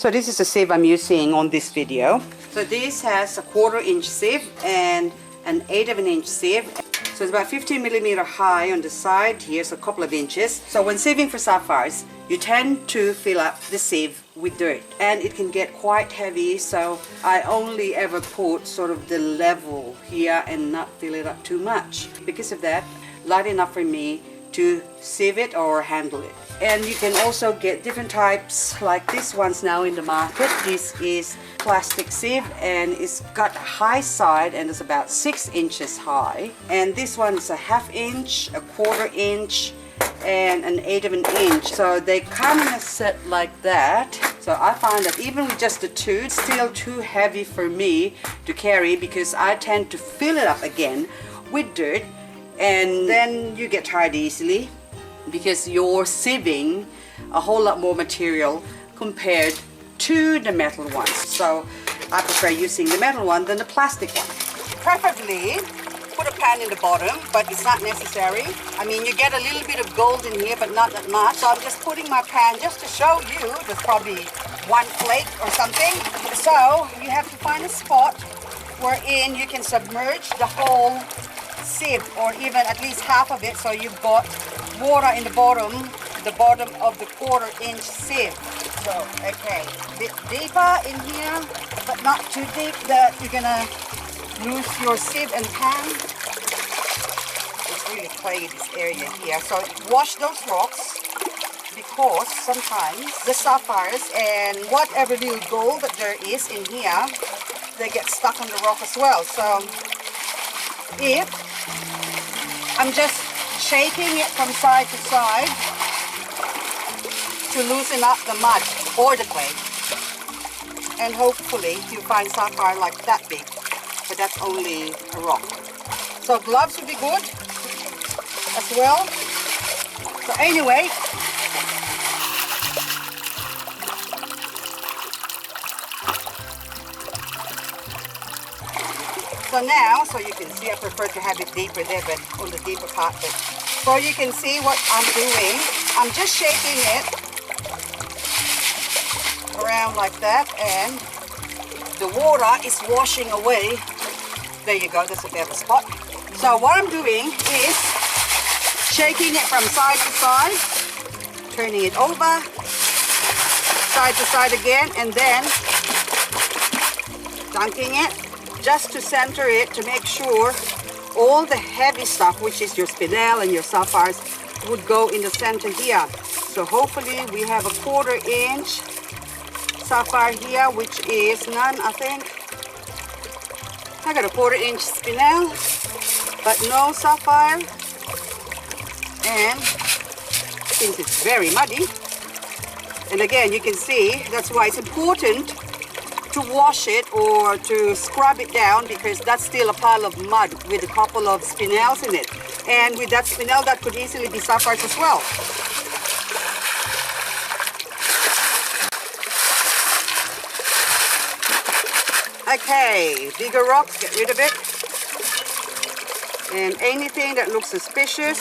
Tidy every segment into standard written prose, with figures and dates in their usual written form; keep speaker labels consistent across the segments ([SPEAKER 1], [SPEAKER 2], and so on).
[SPEAKER 1] So this is the sieve I'm using on this video. So this has a 1/4 inch sieve and an 1/8 inch sieve. So it's about 15 millimeter high on the side. Here's a couple of inches. So when sieving for sapphires, you tend to fill up the sieve with dirt and it can get quite heavy. So I only ever put sort of the level here and not fill it up too much. Because of that, light enough for me to sieve it or handle it. And you can also get different types like this one's now in the market. This is plastic sieve and it's got a high side and it's about 6 inches high. And this one is a 1/2 inch, a 1/4 inch, and an 1/8 inch. So they come in a set like that. So I find that even with just the two, it's still too heavy for me to carry because I tend to fill it up again with dirt and then you get tired easily because you're sieving a whole lot more material compared to the metal ones. So I prefer using the metal one than the plastic one. Preferably put a pan in the bottom, but it's not necessary. I mean, you get a little bit of gold in here, but not that much. So I'm just putting my pan just to show you. There's probably 1 flake or something. So you have to find a spot wherein you can submerge the whole sieve or even at least half of it, so you've got water in the bottom of the 1/4 inch sieve. So, okay, a bit deeper in here, but not too deep that you're gonna lose your sieve and pan. It's really clayey, this area here. So wash those rocks because sometimes the sapphires and whatever little gold that there is in here, they get stuck on the rock as well. So if I'm just shaking it from side to side to loosen up the mud or the clay, and hopefully you find sapphire like that big, but that's only a rock. So gloves would be good as well. So anyway, so now, so you can see, I prefer to have it deeper there, but on the deeper part. But, so you can see what I'm doing. I'm just shaking it around like that, and the water is washing away. There you go, that's a better spot. So what I'm doing is shaking it from side to side, turning it over, side to side again, and then dunking it just to center it to make sure all the heavy stuff, which is your spinel and your sapphires, would go in the center here. So hopefully we have a 1/4 inch sapphire here, which is none, I think. I got a 1/4 inch spinel, but no sapphire. And since it's very muddy, and again you can see that's why it's important to wash it or to scrub it down, because that's still a pile of mud with a couple of spinels in it. And with that spinel, that could easily be sapphires as well. Okay, bigger rocks, get rid of it. And anything that looks suspicious,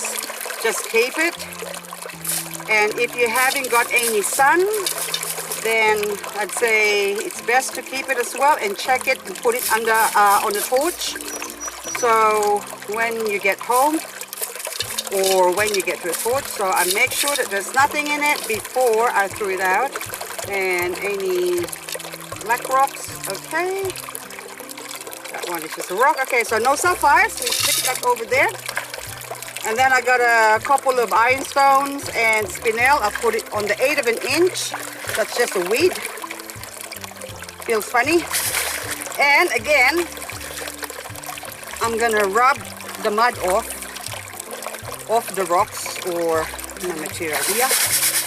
[SPEAKER 1] just keep it. And if you haven't got any sun, then I'd say it's best to keep it as well and check it and put it under on the torch. So when you get home or when you get to the torch, so I make sure that there's nothing in it before I throw it out. And any black rocks, okay. That one is just a rock. Okay, so no sapphires, so you stick that over there. And then I got a couple of ironstones and spinel. I put it on the 1/8 inch. That's just a weed. Feels funny. And again, I'm gonna rub the mud off the rocks or the material here,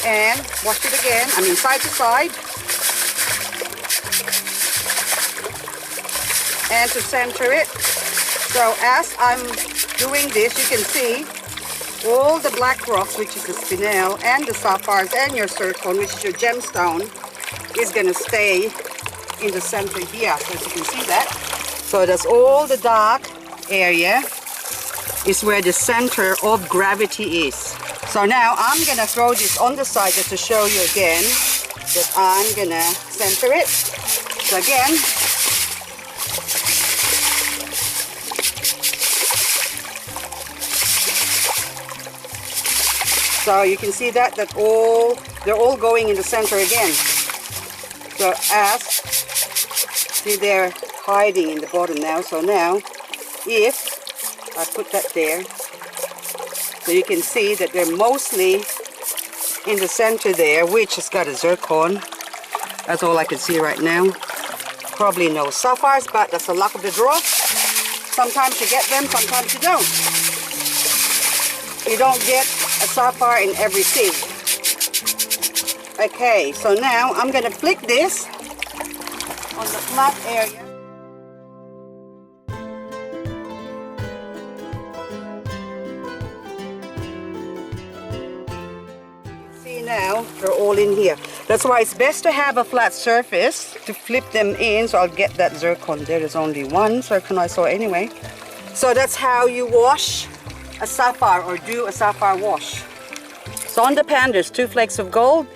[SPEAKER 1] and wash it again. I mean side to side. And to center it. So as I'm doing this, you can see all the black rocks, which is the spinel, and the sapphires, and your zircon, which is your gemstone, is going to stay in the center here. So as you can see that. So that's all the dark area is where the center of gravity is. So now I'm going to throw this on the side just to show you again. that I'm gonna center it. So again, so you can see that they're all going in the center again. So see, they're hiding in the bottom now. So now, if I put that there, so you can see that they're mostly in the center there, which has got a zircon. That's all I can see right now. Probably no sapphires, but that's the luck of the draw. Sometimes you get them, sometimes you don't. You don't get a sapphire in every sieve. Okay, so now I'm going to flick this on the flat area. See now, they're all in here. That's why it's best to have a flat surface to flip them in. So I'll get that zircon there. There's only one zircon I saw anyway. So that's how you wash a sapphire or do a sapphire wash. So on the pan there's 2 flakes of gold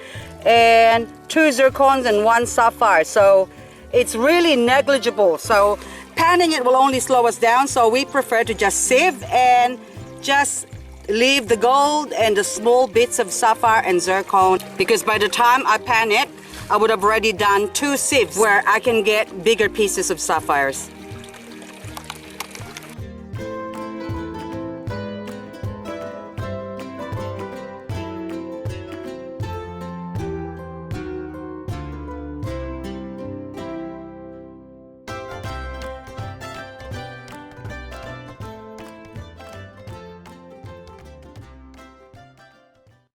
[SPEAKER 1] and 2 zircons and 1 sapphire. So it's really negligible. So panning it will only slow us down. So we prefer to just sieve and just leave the gold and the small bits of sapphire and zircon, because by the time I pan it, I would have already done 2 sieves where I can get bigger pieces of sapphires.